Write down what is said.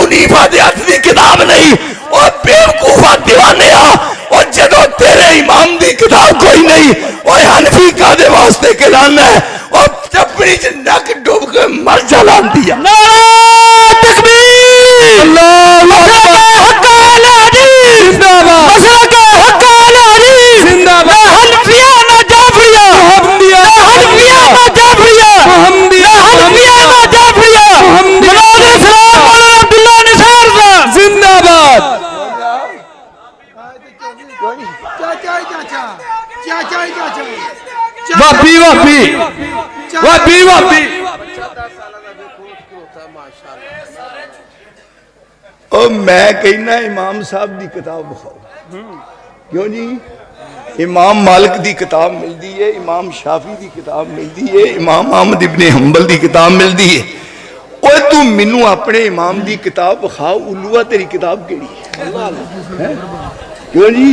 Hanifa दे हथ दी किताब नहीं और बेवकूफा दीवाने और जदों तेरे इमाम दी किताब कोई नहीं और हनफी कादे वास्ते कहलाना है और चपड़ी च नक डूब के मर जलांदी है। नारा तकबीर, अल्लाह हक आला जी जिंदाबाद, मसलक हक आला जी जिंदाबाद, ना हनफिया ना जाफरिया, मोहम्मदिया ना हनफिया ना जाफरिया, मोहम्मदिया ना हनफिया ना जाफरिया, मौलाना सलाम मौलाना अब्दुल्ला निसार साहब जिंदाबाद। वापी वापी वापी वापी ओ मैं कहना इमाम साहब की किताब बखाओ क्यों जी। इमाम मालिक की किताब मिलती है, इमाम शाफी की किताब मिलती है, इमाम अहमद इब्ने हंबल की किताब मिलती है। ओए तू मैनू अपने इमाम की किताब बखाओ, उल्लुआ तेरी किताब केड़ी है क्यों जी।